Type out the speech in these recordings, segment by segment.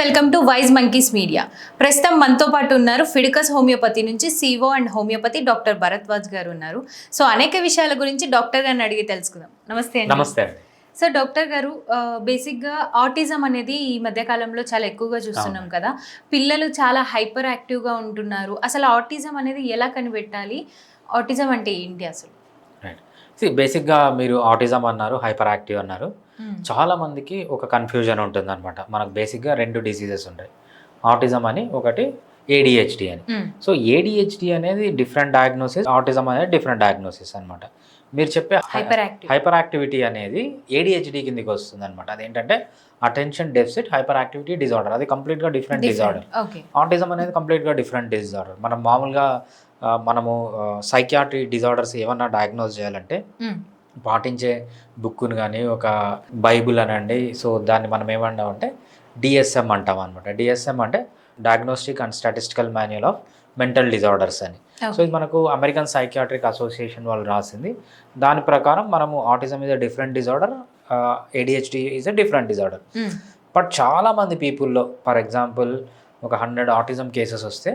Welcome to Wise Monkeys Media. ప్రస్తుతం మనతో పాటు ఉన్నారు ఫిడికస్ హోమియోపతి నుంచి CEO and homeopathy doctor Bharadwaj గారు ఉన్నారు. సో అనేక విషయాల గురించి డాక్టర్ గారిని అడిగి తెలుసుకుందాం. నమస్తే అండి. నమస్తే అండి. సో డాక్టర్ గారు, బేసిక్గా ఆటిజం అనేది ఈ మధ్యకాలంలో చాలా ఎక్కువగా చూస్తున్నాం కదా. పిల్లలు చాలా హైపర్ యాక్టివ్గా ఉంటున్నారు. అసలు ఆటిజం అనేది ఎలా కనిపెట్టాలి? ఆటిజం అంటే ఏంటి అసలు? రైట్. బేసిక్గా మీరు ఆటిజం అన్నారు, హైపర్ యాక్టివ్ అన్నారు. చాలా మందికి ఒక కన్ఫ్యూజన్ ఉంటుంది అనమాట. మనకు బేసిక్గా రెండు డిసీజెస్ ఉంటాయి, ఆటిజం అని, ఒకటి ఏడిహెచ్డి అని. సో ఏడిహెచ్డి అనేది డిఫరెంట్ డయాగ్నోసిస్, ఆటిజం అనేది డిఫరెంట్ డయాగ్నోసిస్ అనమాట. మీరు చెప్పే హైపర్ యాక్టివిటీ అనేది ఏడిహెచ్డి కిందకి వస్తుంది అనమాట. అదేంటంటే attention deficit hyper activity disorder. అది కంప్లీట్గా డిఫరెంట్ డిజార్డర్. ఆటిజం అనేది కంప్లీట్గా డిఫరెంట్ డిజార్డర్. మనం మామూలుగా మనము సైకియాట్రీ డిజార్డర్స్ ఏమన్నా డయాగ్నోస్ చేయాలంటే పాటించే బుక్ను కానీ ఒక బైబుల్ అనండి, సో దాన్ని మనం ఏమంటామంటే డిఎస్ఎం అంటాం అనమాట. డిఎస్ఎం అంటే diagnostic and statistical manual of mental disorders అని. సో ఇది మనకు అమెరికన్ సైకియాట్రిక్ అసోసియేషన్ వాళ్ళు రాసింది. దాని ప్రకారం మనము autism is a different disorder, ADHD is a different disorder. But చాలామంది పీపుల్లో, ఫర్ ఎగ్జాంపుల్ ఒక 100 ఆటిజం కేసెస్ వస్తే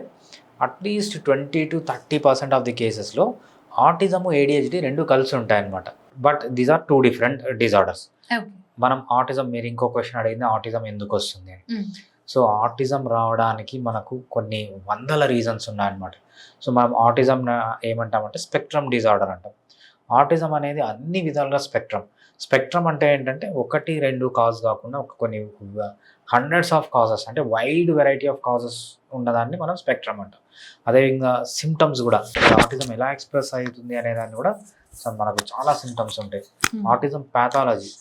అట్లీస్ట్ 20 to 30% ఆఫ్ ది కేసెస్లో ఆటిజము ఏడిహెచ్డి రెండు కలిసి ఉంటాయన్నమాట. But these are two different disorders. మనం ఆటిజం, మీరు ఇంకో క్వశ్చన్ అడిగింది ఆటిజం ఎందుకు వస్తుంది అని. సో ఆటిజం రావడానికి మనకు కొన్ని వందల రీజన్స్ ఉన్నాయన్నమాట. సో మనం ఆటిజం ఏమంటామంటే స్పెక్ట్రమ్ డిజార్డర్ అంటాం. ఆటిజం అనేది అన్ని విధాలుగా స్పెక్ట్రమ్ అంటే ఏంటంటే 1-2 కాజ్ కాకుండా కొన్ని హండ్రెడ్స్ ఆఫ్ కాజెస్, అంటే వైడ్ వెరైటీ ఆఫ్ కాజెస్ ఉన్నదాన్ని మనం స్పెక్ట్రమ్ అంటాం. అదేవిధంగా సిమ్టమ్స్ కూడా, ఆటిజం ఎలా ఎక్స్ప్రెస్ అవుతుంది అనే దాన్ని కూడా మనకు చాలా సిమ్టమ్స్ ఉంటాయి. ఆటిజం ప్యాథాలజీ,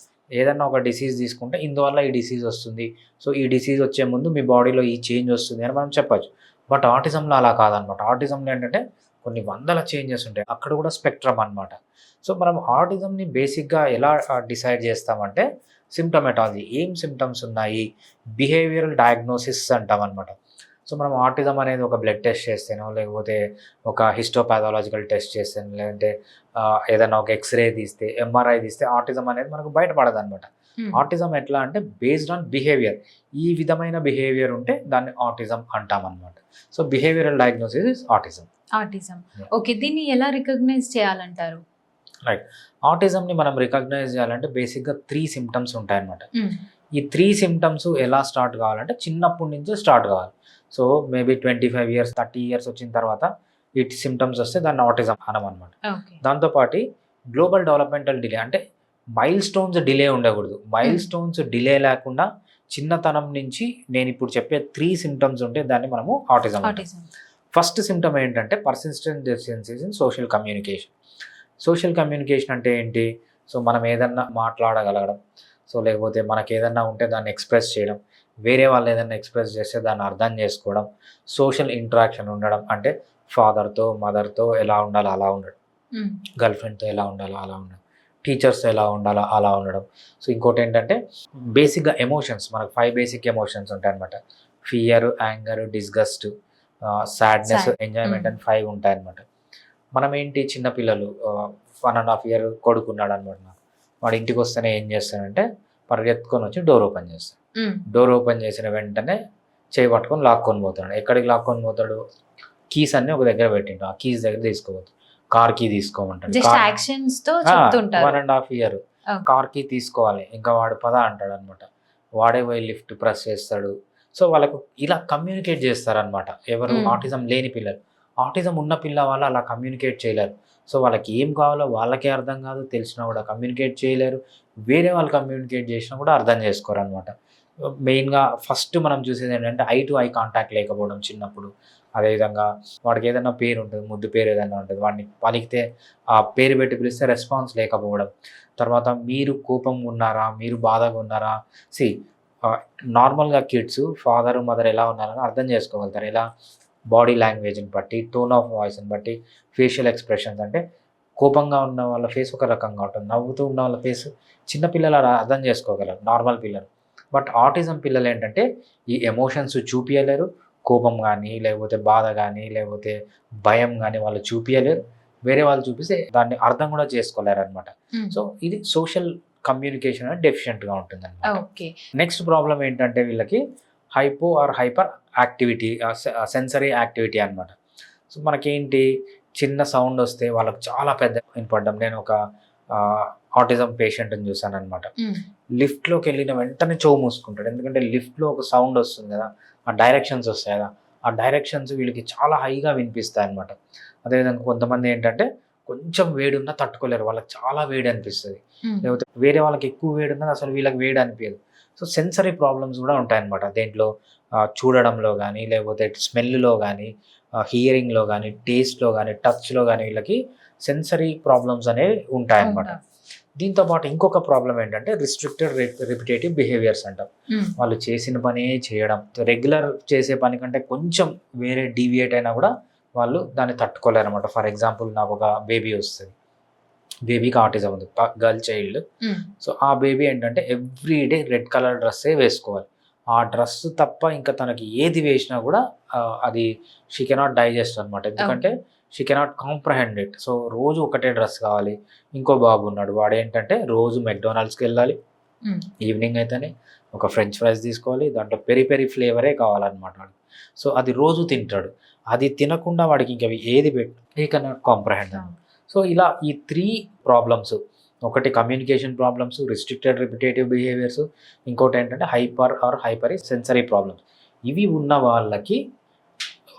ఏదన్నా ఒక డిసీజ్ తీసుకుంటే ఇందువల్ల ఈ డిసీజ్ వస్తుంది, సో ఈ డిసీజ్ వచ్చే ముందు మీ బాడీలో ఈ చేంజ్ వస్తుంది అని మనం చెప్పచ్చు. బట్ ఆటిజంలో అలా కాదనమాట. ఆటిజంలో ఏంటంటే కొన్ని వందల చేంజెస్ ఉంటాయి, అక్కడ కూడా స్పెక్ట్రమ్ అనమాట. సో మనం ఆటిజంని బేసిక్గా ఎలా డిసైడ్ చేస్తామంటే సిమ్టమెటాలజీ, ఏం సిమ్టమ్స్ ఉన్నాయి, బిహేవియరల్ డయాగ్నోసిస్ అంటాం అనమాట. సో మనం ఆటిజం అనేది ఒక బ్లడ్ టెస్ట్ చేస్తేనో, లేకపోతే ఒక హిస్టోపాథాలజికల్ టెస్ట్ చేస్తేనో, లేదంటే ఏదైనా ఒక ఎక్స్రే తీస్తే, ఎంఆర్ఐ తీస్తే ఆటిజం అనేది మనకు బయటపడదు అనమాట. ఆటిజం ఎట్లా అంటే బేస్డ్ ఆన్ బిహేవియర్, ఈ విధమైన బిహేవియర్ ఉంటే దాన్ని ఆటిజం అంటాం అనమాట. So behavioural diagnosis is autism. Okay, దీన్ని ఎలా రికగ్నైజ్ చేయాలంటారు? రైట్. ఆటిజంని మనం రికగ్నైజ్ చేయాలంటే బేసిక్గా 3 సిమ్టమ్స్ ఉంటాయన్నమాట. ఈ 3 సిమ్టమ్స్ ఎలా స్టార్ట్ కావాలంటే చిన్నప్పటి నుంచే స్టార్ట్ కావాలి. సో మేబీ 25 years 30 years వచ్చిన తర్వాత ఈ సిమ్టమ్స్ వస్తే దాన్ని ఆటిజం అనమన్నమాట. దాంతోపాటు గ్లోబల్ డెవలప్మెంటల్ డిలే, అంటే మైల్ స్టోన్స్ డిలే ఉండకూడదు. మైల్ స్టోన్స్ డిలే లేకుండా చిన్నతనం నుంచి నేను ఇప్పుడు చెప్పే 3 సిమ్టమ్స్ ఉంటే దాన్ని మనము ఆటిజం. ఫస్ట్ సిమ్టమ్ ఏంటంటే persistent deficiencies in social communication. Social communication అంటే ఏంటి? సో మనం ఏదన్నా మాట్లాడగలగడం, సో లేకపోతే మనకి ఏదన్నా ఉంటే దాన్ని ఎక్స్ప్రెస్ చేయడం, వేరే వాళ్ళు ఏదైనా ఎక్స్ప్రెస్ చేస్తే దాన్ని అర్థం చేసుకోవడం, సోషల్ ఇంటరాక్షన్ ఉండడం, అంటే ఫాదర్తో మదర్తో ఎలా ఉండాలో అలా ఉండడం, గర్ల్ ఫ్రెండ్తో ఎలా ఉండాలో అలా ఉండడం, టీచర్స్తో ఎలా ఉండాలో అలా ఉండడం. సో ఇంకోటి ఏంటంటే బేసిక్గా ఎమోషన్స్, మనకు 5 బేసిక్ ఎమోషన్స్ ఉంటాయి అనమాట. Fear, anger, disgust, sadness, enjoyment అని 5 ఉంటాయన్నమాట. మనం ఏంటి, చిన్నపిల్లలు 1.5 year కొడుకున్నాడు అనమాట. వాడు ఇంటికి వస్తేనే ఏం చేస్తానంటే పరిగెత్తుకొని వచ్చి డోర్ ఓపెన్ చేస్తాడు. డోర్ ఓపెన్ చేసిన వెంటనే చేయి పట్టుకొని లాక్కొని పోతాడు. ఎక్కడికి లాక్కొని పోతాడు? కీస్ అన్ని ఒక దగ్గర పెట్టిండు, ఆ కీస్ దగ్గర తీసుకోపోతాడు. కార్ కీ తీసుకోమంటాడు. 1.5 year కార్ కీ తీసుకోవాలి, ఇంకా వాడు పద అంటాడు అనమాట. వాడే పోయి లిఫ్ట్ ప్రెస్ చేస్తాడు. సో వాళ్ళకు ఇలా కమ్యూనికేట్ చేస్తారనమాట. ఎవరు? ఆటిజం లేని పిల్లలు. ఆటిజం ఉన్న పిల్ల వాళ్ళు అలా కమ్యూనికేట్ చేయలేరు. సో వాళ్ళకి ఏం కావాలో వాళ్ళకే అర్థం కాదు, తెలిసినా కూడా కమ్యూనికేట్ చేయలేరు, వేరే వాళ్ళు కమ్యూనికేట్ చేసినా కూడా అర్థం చేసుకోరు అనమాట. మెయిన్గా ఫస్ట్ మనం చూసేది ఏంటంటే ఐ టు ఐ కాంటాక్ట్ లేకపోవడం చిన్నప్పుడు. అదేవిధంగా వాడికి ఏదైనా పేరు ఉంటుంది, ముద్దు పేరు ఏదైనా ఉంటుంది, వాడిని పలికితే ఆ పేరు పెట్టి పిలిస్తే రెస్పాన్స్ లేకపోవడం. తర్వాత మీరు కోపంగా ఉన్నారా, మీరు బాధగా ఉన్నారా, నార్మల్గా కిడ్స్ ఫాదర్ మదర్ ఎలా ఉన్నారని అర్థం చేసుకోగలుగుతారు. ఎలా? బాడీ లాంగ్వేజ్ని బట్టి, టోన్ ఆఫ్ వాయిస్ని బట్టి, ఫేషియల్ ఎక్స్ప్రెషన్స్. అంటే కోపంగా ఉన్న వాళ్ళ ఫేస్ ఒక రకంగా ఉంటుంది, నవ్వుతూ ఉన్న వాళ్ళ ఫేస్ చిన్నపిల్లలు అర్థం చేసుకోగలరు, నార్మల్ పిల్లలు. బట్ ఆటిజం పిల్లలు ఏంటంటే ఈ ఎమోషన్స్ చూపించలేరు. కోపం కానీ, లేకపోతే బాధ కానీ, లేకపోతే భయం కానీ వాళ్ళు చూపించలేరు. వేరే వాళ్ళు చూపిస్తే దాన్ని అర్థం కూడా చేసుకోలేరు అనమాట. సో ఇది సోషల్ కమ్యూనికేషన్ అనేది డెఫిషియెంట్గా ఉంటుంది అనమాట. నెక్స్ట్ ప్రాబ్లం ఏంటంటే వీళ్ళకి hypo or hyper activity, sensory activity అనమాట. సో మనకేంటి, చిన్న సౌండ్ వస్తే వాళ్ళకి చాలా పెద్ద వినపడ్డం. నేను ఒక ఆటిజం పేషెంట్ని చూసానమాట. లిఫ్ట్లోకి వెళ్ళిన వెంటనే చెవు మూసుకుంటాడు. ఎందుకంటే లిఫ్ట్లో ఒక సౌండ్ వస్తుంది కదా, ఆ డైరెక్షన్స్ వస్తాయి కదా, ఆ డైరెక్షన్స్ వీళ్ళకి చాలా హైగా వినిపిస్తాయి అనమాట. అదేవిధంగా కొంతమంది ఏంటంటే కొంచెం వేడి ఉన్నా తట్టుకోలేరు, వాళ్ళకి చాలా వేడి అనిపిస్తుంది. లేకపోతే వేరే వాళ్ళకి ఎక్కువ వేడి ఉన్నది అసలు వీళ్ళకి వేడి అనిపించదు. సో సెన్సరీ ప్రాబ్లమ్స్ కూడా ఉంటాయన్నమాట దేంట్లో, చూడడంలో కానీ, లేకపోతే స్మెల్లో కానీ, హియరింగ్లో కానీ, టేస్ట్లో కానీ, టచ్లో కానీ వీళ్ళకి సెన్సరీ ప్రాబ్లమ్స్ అనేవి ఉంటాయన్నమాట. దీంతో పాటు ఇంకొక ప్రాబ్లం ఏంటంటే రిస్ట్రిక్టెడ్ రిపిటేటివ్ బిహేవియర్స్ అంటాం. వాళ్ళు చేసిన పనే చేయడం, రెగ్యులర్ చేసే పని కంటే కొంచెం వేరే డీవియేట్ అయినా కూడా వాళ్ళు దాన్ని తట్టుకోలేరు అనమాట. ఫర్ ఎగ్జాంపుల్, నాకు ఒక బేబీ వస్తుంది, బేబీకి ఆటిజం ఉంది, గర్ల్ చైల్డ్. సో ఆ బేబీ ఏంటంటే ఎవ్రీడే రెడ్ కలర్ డ్రెస్సే వేసుకోవాలి. ఆ డ్రెస్ తప్ప ఇంకా తనకి ఏది వేసినా కూడా అది షీ కెనాట్ డైజెస్ట్ అనమాట. ఎందుకంటే she cannot comprehend it. So రోజు ఒకటే డ్రెస్ కావాలి. ఇంకో బాబు ఉన్నాడు, వాడు ఏంటంటే రోజు మెక్డొనాల్డ్స్కి వెళ్ళాలి, ఈవినింగ్ అయితేనే ఒక ఫ్రెంచ్ ఫ్రైస్ తీసుకోవాలి, దాంట్లో పెరి పెరి ఫ్లేవరే కావాలన్నమాట వాడు. సో అది రోజు తింటాడు. అది తినకుండా వాడికి ఇంకా ఏది ఈ కెనాట్ కాంప్రహెండ్. సో ఇలా ఈ 3 ప్రాబ్లమ్స్, ఒకటి communication problems, restricted repetitive behaviours, ఇంకోటి ఏంటంటే hyper or hyper sensory problems. ఇవి ఉన్న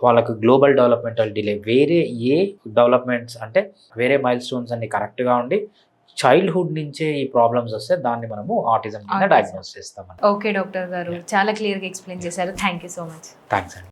వాళ్ళకు గ్లోబల్ డెవలప్మెంటల్ డిలే, వేరే ఏ డెవలప్మెంట్స్ అంటే వేరే మైల్ స్టోన్స్ అన్ని కరెక్ట్గా ఉండి చైల్డ్హుడ్ నుంచే ఈ ప్రాబ్లమ్స్ వస్తే దాన్ని మనము ఆటిజం కింద డయాగ్నోస్ చేస్తాం. ఓకే డాక్టర్ గారు, చాలా క్లియర్గా ఎక్స్ప్లెయిన్ చేశారు. Thank you so much. Thanks అండి.